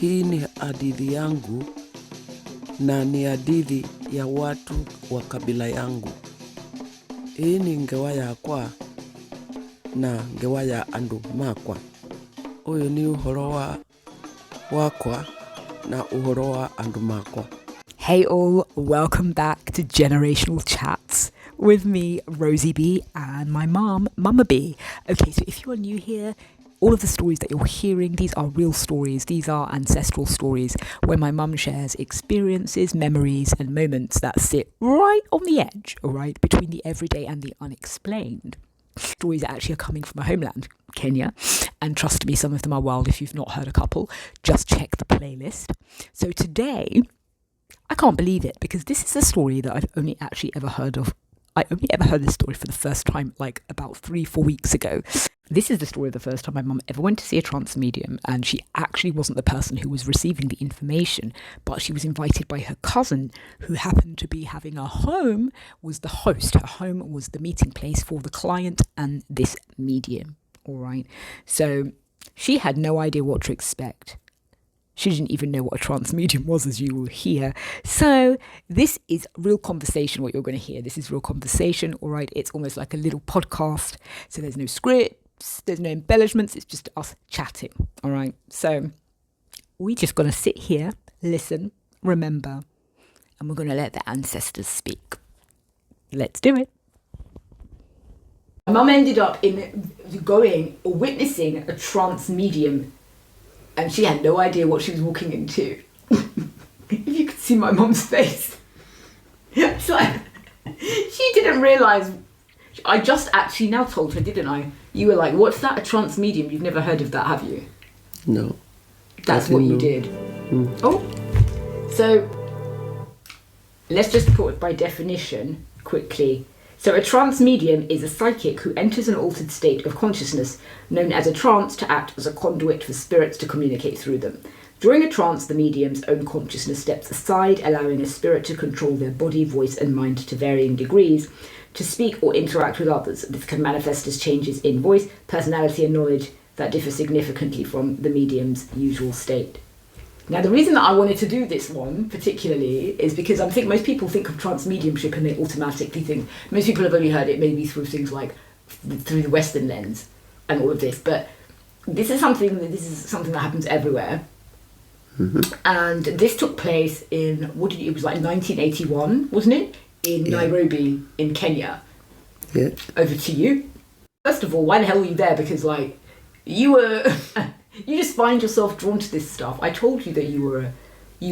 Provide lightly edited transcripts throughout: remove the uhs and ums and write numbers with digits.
Hii ni hadithi yangu na ni hadithi ya watu wa kabila yangu. Hii ni ngewa yakwa na ngewa ya andu makwa. Uyu ni uhoro wakwa na uhoro wa andu makwa. Hey all, welcome back to Generational Chats with me, Rosie B, and my mom, Mama B. Okay, so if you are new here, all of the stories that you're hearing, these are real stories. These are ancestral stories where my mum shares experiences, memories, and moments that sit right on the edge, all right, between the everyday and the unexplained. Stories actually are coming from my homeland, Kenya, and trust me, some of them are wild. If you've not heard a couple, just check the playlist. So today, I can't believe it because this is a story that I've only actually ever heard of. I only ever heard this story for the first time like about 3-4 weeks ago. This is the story of the first time my mum ever went to see a trance medium, and she actually wasn't the person who was receiving the information, but she was invited by her cousin, who happened to be having a home, was the host. Her home was the meeting place for the client and this medium, all right? So she had no idea what to expect. She didn't even know what a trance medium was, as you will hear. So this is real conversation, what you're going to hear. This is real conversation, all right? It's almost like a little podcast. So there's no scripts, there's no embellishments. It's just us chatting, all right? So we're just going to sit here, listen, remember, and we're going to let the ancestors speak. Let's do it. My mum ended up witnessing a trance medium, and she had no idea what she was walking into. If you could see my mum's face. It's like, she didn't realise. I just actually now told her, didn't I? You were like, what's that, a trance medium? You've never heard of that, have you? No. That's what you did. Oh, so let's just put it by definition quickly. So a trance medium is a psychic who enters an altered state of consciousness known as a trance to act as a conduit for spirits to communicate through them. During a trance, the medium's own consciousness steps aside, allowing a spirit to control their body, voice and mind to varying degrees, to speak or interact with others. This can manifest as changes in voice, personality and knowledge that differ significantly from the medium's usual state. Now, the reason that I wanted to do this one particularly is because I think most people think of trance mediumship and they automatically think, most people have only heard it maybe through things like through the Western lens and all of this, but this is something that happens everywhere. Mm-hmm. And this took place in, it was like 1981, wasn't it? In Nairobi, in Kenya. Yeah. Over to you. First of all, why the hell were you there? Because like, you were... You just find yourself drawn to this stuff. I told you that you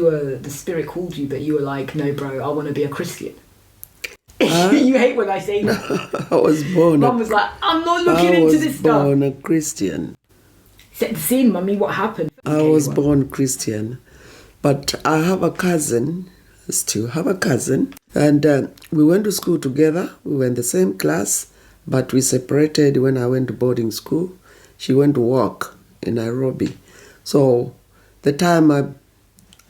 were the spirit called you, but you were like, no, bro, I want to be a Christian. You hate when I say that. I was born. Mum was like, I'm not looking into this stuff. I was born a Christian. Set the scene, Mummy. What happened? I was born Christian, but I have a cousin. Still have a cousin, and we went to school together. We were in the same class, but we separated when I went to boarding school. She went to work in Nairobi. So the time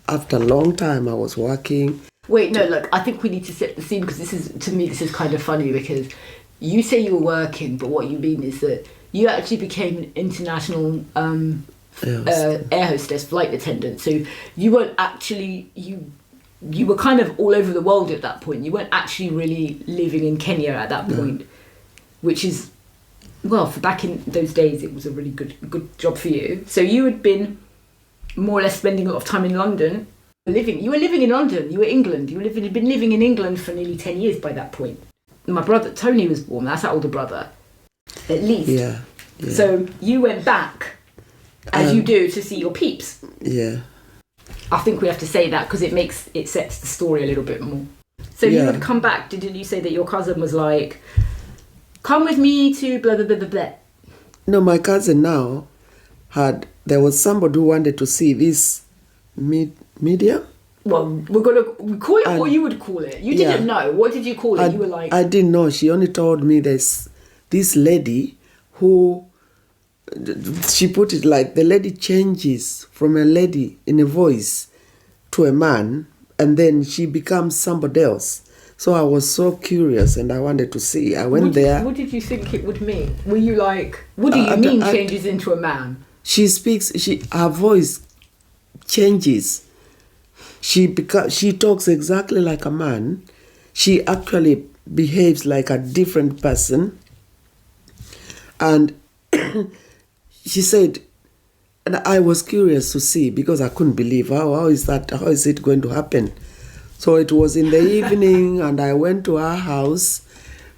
after a long time I was working. Wait, no, look, I think we need to set the scene because this is kind of funny because you say you were working, but what you mean is that you actually became an international air hostess, flight attendant. So you weren't actually, you were kind of all over the world at that point. You weren't actually really living in Kenya at that point, which is, well, for back in those days, it was a really good job for you. So you had been more or less spending a lot of time in London. You were living in London. You were England. You'd been living in England for nearly 10 years by that point. My brother Tony was born. That's our older brother, at least. Yeah. So you went back, as you do, to see your peeps. Yeah. I think we have to say that because it sets the story a little bit more. So you would come back. Didn't you say that your cousin was like, come with me to blah, blah, blah, blah, blah? No, my cousin now there was somebody who wanted to see this medium. Well, we call it what you would call it. You didn't know. What did you call it? You were like... I didn't know. She only told me there's this lady who... She put it like the lady changes from a lady in a voice to a man and then she becomes somebody else. So I was so curious and I wanted to see. I went there. What did you think it would mean? Were you like, what do you mean changes into a man? She speaks, her voice changes. She talks exactly like a man. She actually behaves like a different person. And she said, and I was curious to see, because I couldn't believe how is it going to happen. So it was in the evening, and I went to her house.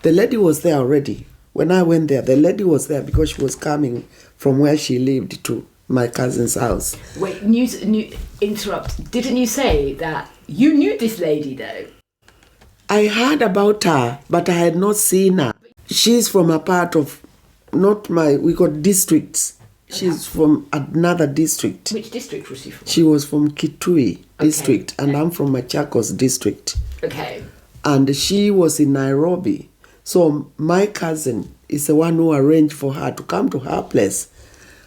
The lady was there already. When I went there, the lady was there because she was coming from where she lived to my cousin's house. Wait, interrupt. Didn't you say that you knew this lady though? I heard about her, but I had not seen her. She's from a part of, we got districts. She's from another district. Which district was she from? She was from Kitui district, and I'm from Machakos district. Okay. And she was in Nairobi. So my cousin is the one who arranged for her to come to her place.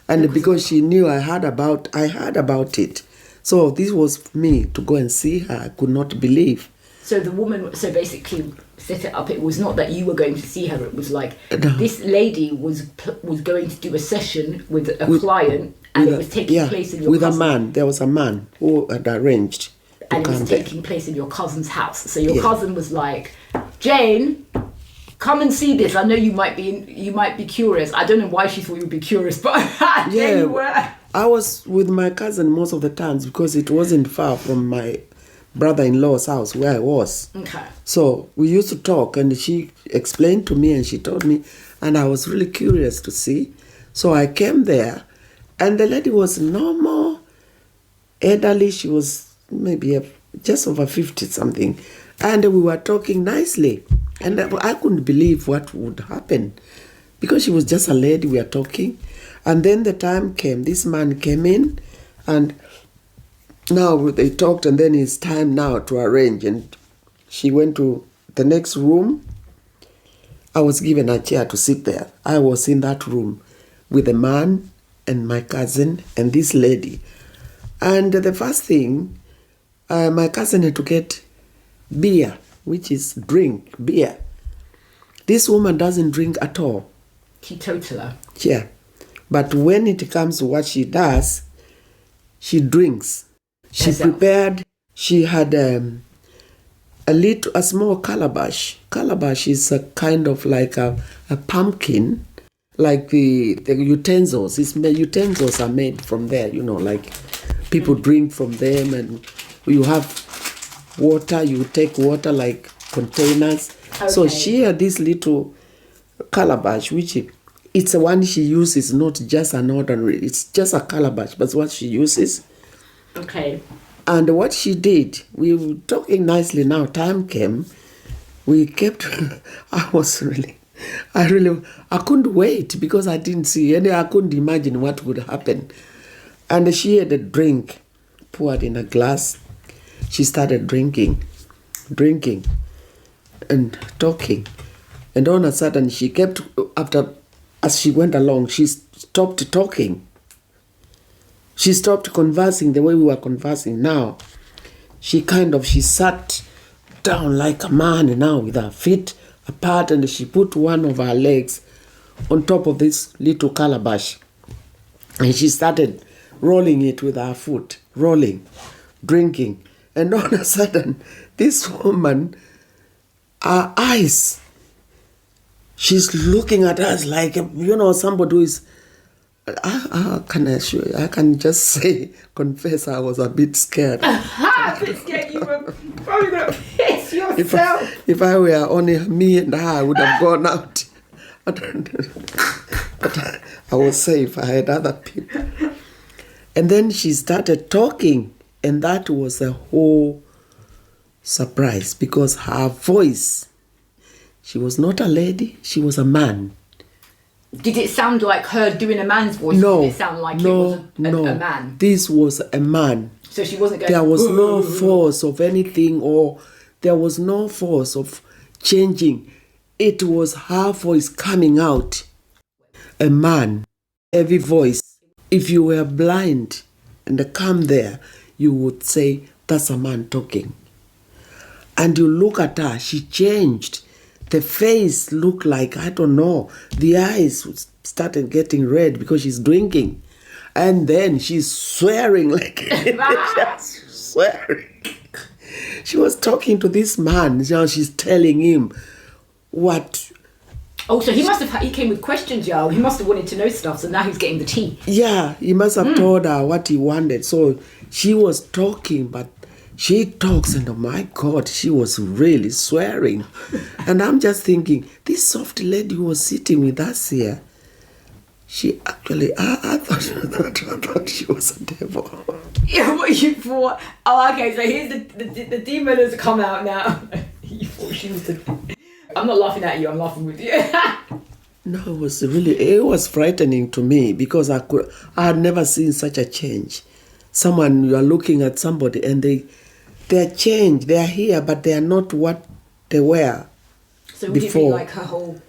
And because she knew I heard about it. So this was me to go and see her. I could not believe. So the woman, basically set it up. It was not that you were going to see her. It was like this lady was going to do a session with a client, and it was taking place in your with cousin. a man. There was a man who had arranged to and it was taking place in your cousin's house. So your cousin was like, Jane, come and see this. I know you might be curious. I don't know why she thought you would be curious, but there you were. I was with my cousin most of the times because it wasn't far from my brother-in-law's house where I was. Okay. So we used to talk, and she explained to me and she told me, and I was really curious to see. So I came there, and the lady was normal, elderly. She was maybe just over 50 something, and we were talking nicely, and I couldn't believe what would happen because she was just a lady. We were talking, and then the time came. This man came in, and now they talked, and then it's time now to arrange. And she went to the next room. I was given a chair to sit there. I was in that room with a man and my cousin and this lady. And the first thing, my cousin had to get beer, which is beer. This woman doesn't drink at all. Teetotaler. Yeah. But when it comes to what she does, she drinks. She prepared, she had a small calabash. Calabash is a kind of like a pumpkin, like the utensils. Utensils are made from there, like people drink from them, and you have water, you take water like containers. Okay. So she had this little calabash, which it's the one she uses, not just an ordinary, it's just a calabash, but what she uses. Okay. And what she did, we were talking nicely now, time came, we kept, I couldn't wait because I didn't see any, I couldn't imagine what would happen. And she had a drink poured in a glass. She started drinking and talking. And all of a sudden she kept, as she went along, she stopped talking. She stopped conversing the way we were conversing now. She sat down like a man now with her feet apart, and she put one of her legs on top of this little calabash. And she started rolling it with her foot, drinking. And all of a sudden, this woman, her eyes, she's looking at us like, somebody who is, I can just say, confess, I was a bit scared. A bit scared, you were probably going to piss yourself. If I were only me and her, I would have gone out. But I was safe. I had other people. And then she started talking, and that was a whole surprise because her voice, she was not a lady, she was a man. Did it sound like her doing a man's voice? No. Did it sound like it was a man? This was a man. So she wasn't going... There was no force of anything, or there was no force of changing. It was her voice coming out. A man, heavy voice. If you were blind and come there, you would say, that's a man talking. And you look at her, she changed. The face looked like, I don't know, the eyes started getting red because she's drinking. And then she's swearing like just swearing. She was talking to this man. Now she's telling him what. Oh, so he came with questions, y'all. He must have wanted to know stuff, so now he's getting the tea. Yeah, he must have told her what he wanted. So she was talking, but she talks, and oh my God, she was really swearing. And I'm just thinking, this soft lady who was sitting with us here, she actually, I thought she was a devil. Yeah, what you thought? Oh, okay, so here's the demon has come out now. You thought she was the... I'm not laughing at you, I'm laughing with you. No, it was frightening to me because I had never seen such a change. Someone, you are looking at somebody and they're changed, they're here, but they are not what they were so would before. It be like her whole,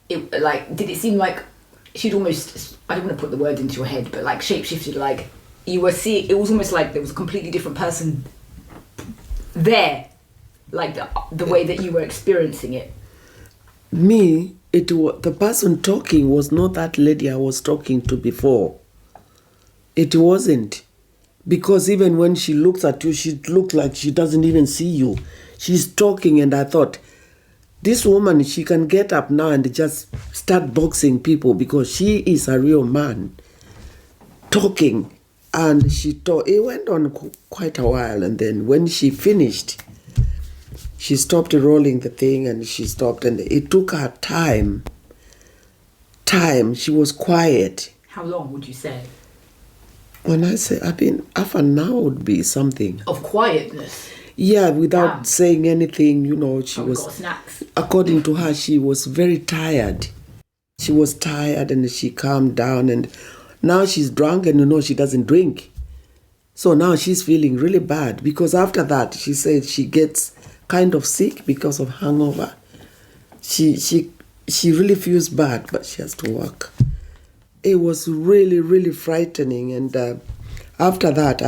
did it seem like she'd almost, I don't want to put the word into your head, but like shapeshifted, like you were seeing, it was almost like there was a completely different person there, like the way that you were experiencing it. Me, the person talking was not that lady I was talking to before. It wasn't. Because even when she looks at you, she looks like she doesn't even see you. She's talking, and I thought, this woman, she can get up now and just start boxing people because she is a real man talking. And it went on quite a while, and then when she finished, she stopped rolling the thing, and she stopped, and it took her time. She was quiet. How long would you say? When I say, half an hour would be something. Of quietness? Yeah, without saying anything, she was... Got snacks. According to her, she was very tired. She was tired, and she calmed down, and now she's drunk, and she doesn't drink. So now she's feeling really bad, because after that, she said she gets kind of sick because of hangover. She really feels bad, but she has to work. It was really, really frightening. And after that,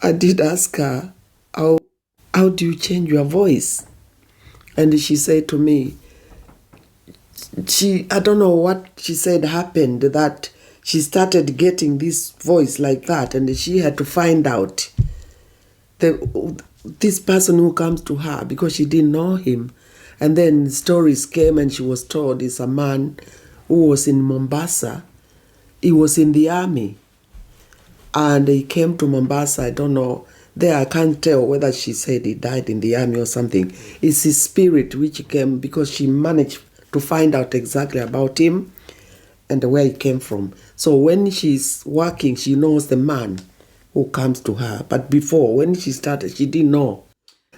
I did ask her, how do you change your voice? And she said to me, I don't know what she said happened, that she started getting this voice like that, and she had to find out this person who comes to her, because she didn't know him. And then stories came, and she was told it's a man who was in Mombasa. He was in the army, and he came to Mombasa. I don't know, there I can't tell whether she said he died in the army or something. It's his spirit which came, because she managed to find out exactly about him and where he came from. So when she's working, she knows the man who comes to her. But before, when she started, she didn't know.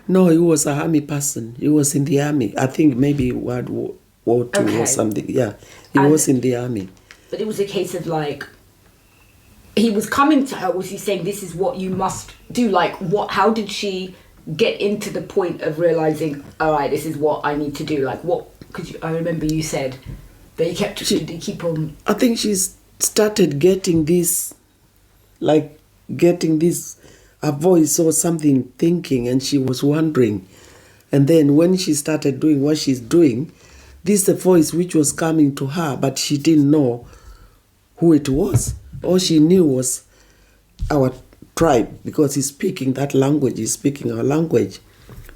No, he was an army person. He was in the army. I think maybe World War II or something. Yeah, he was in the army. But it was a case of like, he was coming to her. Was he saying, this is what you must do? Like, how did she get into the point of realizing, all right, this is what I need to do? Like, what? Because I remember you said that did he keep on? I think she started getting this, a voice or something thinking, and she was wondering. And then when she started doing what she's doing, this is the voice which was coming to her, but she didn't know who it was. All she knew was our tribe, because he's speaking that language, he's speaking our language.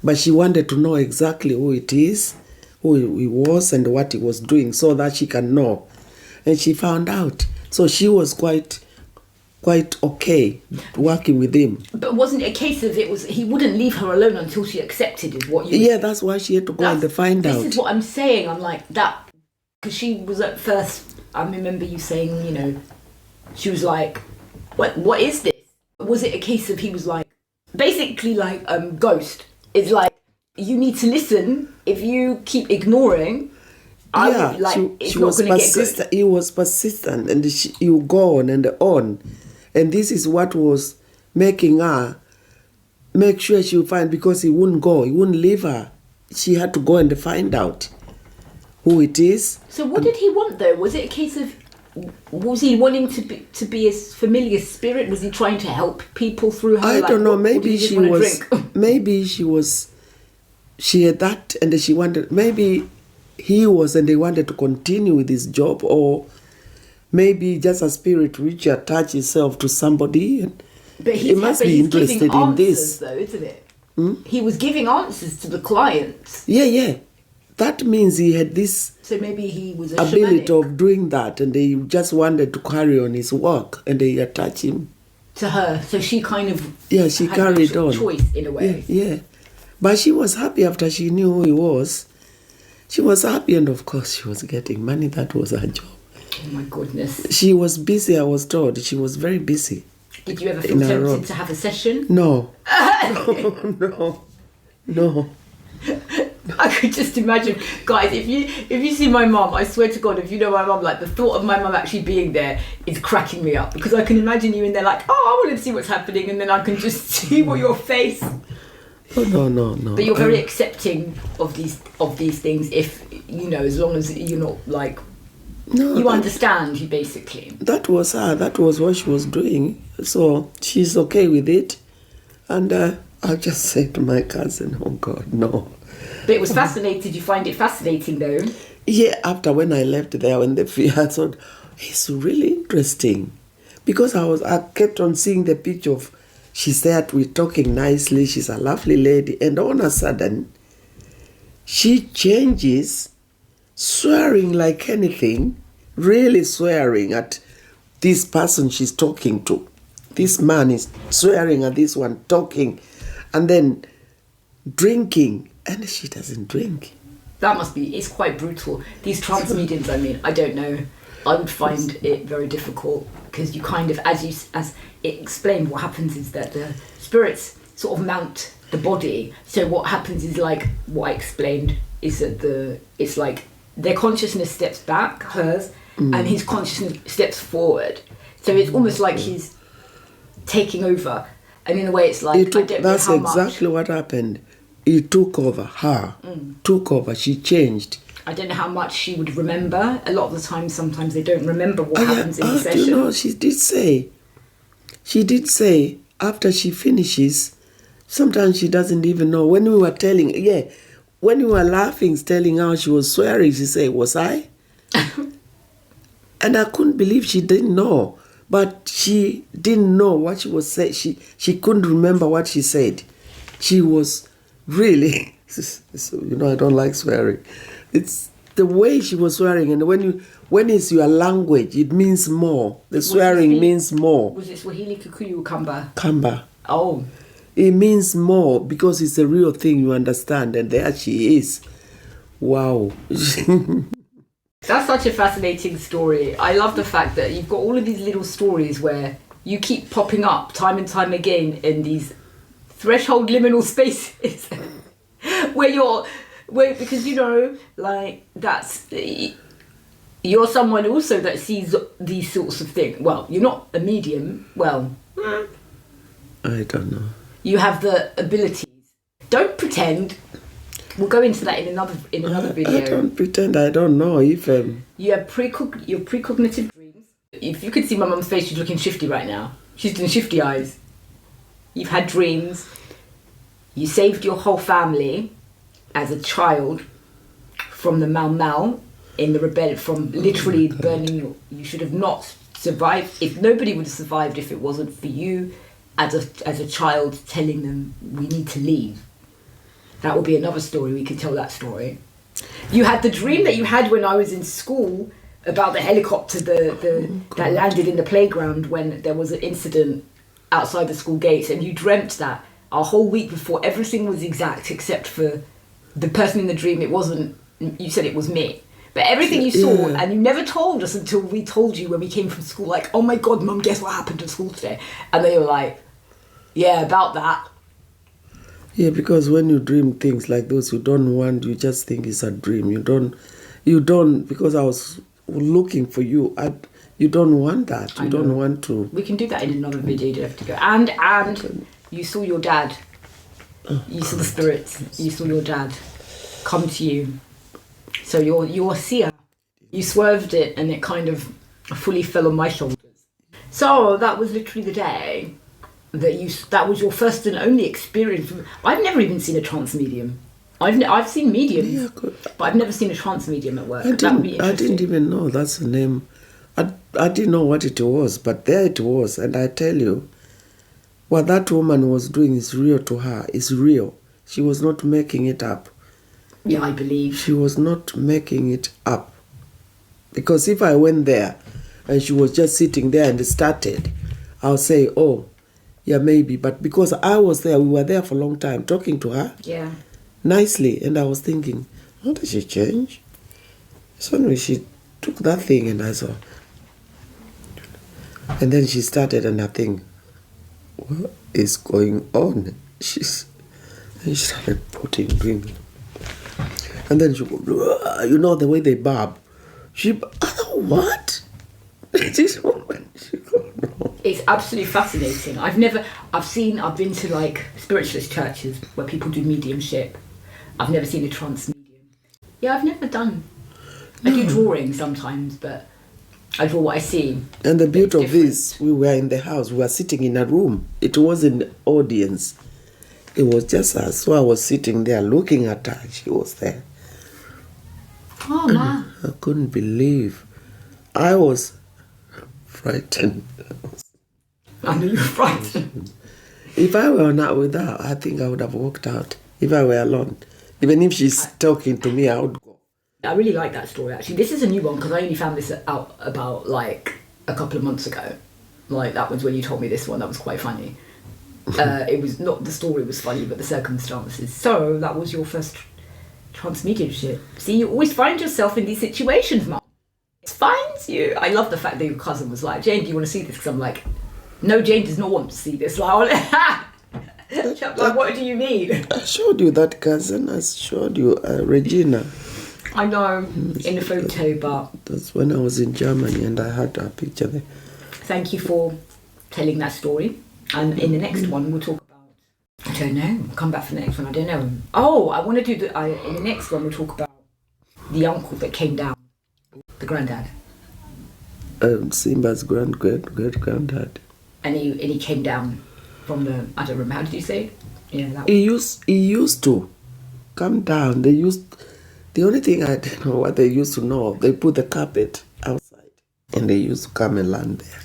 But she wanted to know exactly who it is, who he was, and what he was doing, so that she can know. And she found out. So she was quite okay working with him. But wasn't it a case of he wouldn't leave her alone until she accepted is what you... Yeah, that's why she had to go and find out. This is what I'm saying. I'm like, that... Because she was at first... I remember you saying, she was like, what is this? Was it a case of he was like... Basically like Ghost. It's like, you need to listen. If you keep ignoring... She was persistent. He was persistent, and he would go on and on. And this is what was making her make sure she would find, because he wouldn't leave her. She had to go and find out who it is. So what did he want though? Was it a case of, was he wanting to be a familiar spirit? Was he trying to help people through her? I don't know. Maybe she was. Maybe she had that, and she wanted. Maybe he was, and they wanted to continue with his job, or maybe just a spirit which attach itself to somebody. And But he must be interested in this, though, isn't it? He was giving answers to the clients. Yeah. That means he had this So maybe he was a ability shamanic of doing that, and they just wanted to carry on his work, and they attach him. to her. So she kind of She had carried a on. choice in a way. Yeah. But she was happy after she knew who he was. She was happy, and of course she was getting money. That was her job. Oh my goodness. She was busy, I was told. She was very busy. Did you ever feel tempted to have a session? No. No. I could just imagine, guys. If you see my mum, I swear to God, if you know my mum, like the thought of my mum actually being there is cracking me up, because I can imagine you in there like, oh, I want to see what's happening, and then I can just see what your face. Oh, no. But you're very accepting of these things, if you know, as long as you're not like. No, you understand, you basically. That was her. That was what she was doing. So she's okay with it. And I just said to my cousin, oh God, no. But it was fascinating. Did you find it fascinating though? Yeah, after when I left there, when the fear, I thought, it's really interesting. Because I kept on seeing the picture of, she's there, we're talking nicely, she's a lovely lady. And all of a sudden, she changes, swearing like anything, really swearing at this person she's talking to. This man is swearing at this one, talking, and then drinking, and she doesn't drink. That must be, it's quite brutal. These trance mediums, I mean, I don't know. I would find it very difficult, because you kind of, as it explained, what happens is that the spirits sort of mount the body. So what happens is, like what I explained, is that it's like their consciousness steps back, hers, and his consciousness steps forward. So it's almost like he's taking over. And in a way, it's like, that's exactly what happened. He took over her. Took over. She changed. I don't know how much she would remember. A lot of the time, sometimes they don't remember what happens in the session. I don't know. She did say after she finishes, sometimes she doesn't even know. When we were laughing, telling how she was swearing, she said, was I? And I couldn't believe she didn't know. But she didn't know what she was saying. She couldn't remember what she said. She was really, I don't like swearing. It's the way she was swearing, and when it's your language, it means more. The swearing means more. Was it Swahili, Kikuyu, Kamba? Kamba. Oh. It means more because it's a real thing you understand, and there she is. Wow. That's such a fascinating story. I love the fact that you've got all of these little stories where you keep popping up time and time again in these threshold liminal spaces because you're someone also that sees these sorts of things. Well, you're not a medium. Well, I don't know. You have the abilities. Don't pretend. We'll go into that in another video. I don't pretend. I don't know if you have your precognitive dreams. If you could see my mum's face, she's looking shifty right now. She's doing shifty eyes. You've had dreams. You saved your whole family as a child from the Mau Mau in the rebellion, from literally burning. You should have not survived. If nobody would have survived if it wasn't for you as a child telling them we need to leave. That would be another story. We could tell that story. You had the dream that you had when I was in school about the helicopter that landed in the playground when there was an incident outside the school gates, and you dreamt that a whole week before. Everything was exact except for the person in the dream. It wasn't. You said it was me. But everything you saw, and you never told us until we told you when we came from school, like, oh my God, Mum, guess what happened at school today? And they were like, yeah, about that. Yeah, because when you dream things like those, you just think it's a dream. You don't, because I was looking for you. You don't want that. You don't want to. We can do that in another video. You don't have to go. And you saw your dad. You saw the spirits. You saw your dad come to you. So you're a seer. You swerved it and it kind of fully fell on my shoulders. So that was literally the day that was your first and only experience. I've never even seen a trance medium. I've seen mediums, but I've never seen a trance medium at work. I didn't even know that's the name. I didn't know what it was, but there it was. And I tell you, what that woman was doing is real to her. It's real. She was not making it up. Yeah, I believe. She was not making it up. Because if I went there and she was just sitting there and started, I'll say, oh, yeah, maybe. But because I was there, we were there for a long time, talking to her. Yeah. Nicely. And I was thinking, how did she change? Suddenly she took that thing and I saw. And then she started and I think, what is going on? And she started doing. And then she go, you know the way they barb. What? This woman, she go, no. It's absolutely fascinating. I've been to like spiritualist churches where people do mediumship. I've never seen a trance medium. Yeah, I've never done. I do drawing sometimes, but I draw what I see. And the beauty of this, we were in the house, we were sitting in a room. It wasn't an audience. It was just us. So I was sitting there looking at her. She was there. Oh, man. I couldn't believe. I was frightened. I know you're frightened. If I were not with her, I think I would have walked out. If I were alone. Even if she's talking to me, I would go. I really like that story, actually. This is a new one because I only found this out about like a couple of months ago. Like, that was when you told me this one. That was quite funny. It was not the story was funny, but the circumstances. So that was your first trance mediumship. See, you always find yourself in these situations, Mum. It finds you. I love the fact that your cousin was like, Jane, do you want to see this? Because I'm like, no, Jane does not want to see this. Like, what do you mean? I showed you that cousin. I showed you Regina. I know, in the photo, but... That's when I was in Germany and I had a picture there. Thank you for telling that story. And in the next one, we'll talk about... I don't know. I'll come back for the next one. I don't know. Oh, I want to do... in the next one, we'll talk about the uncle that came down. The granddad. Simba's great-granddad. And he came down from the... I don't remember. How did you say? Yeah, that He used to come down. The only thing I don't know what they used to know, they put the carpet outside and they used to come and land there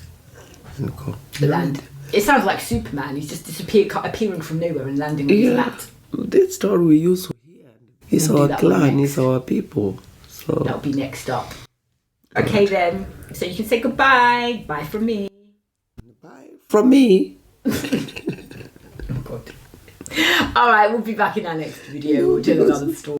and go. land. It sounds like Superman. He's just appearing from nowhere and landing on his mat. This story we used to hear. It's our clan, it's our people. So that'll be next up. Okay then. So you can say goodbye. Bye from me. Bye from me. Oh God. Alright, we'll be back in our next video. We'll tell another story.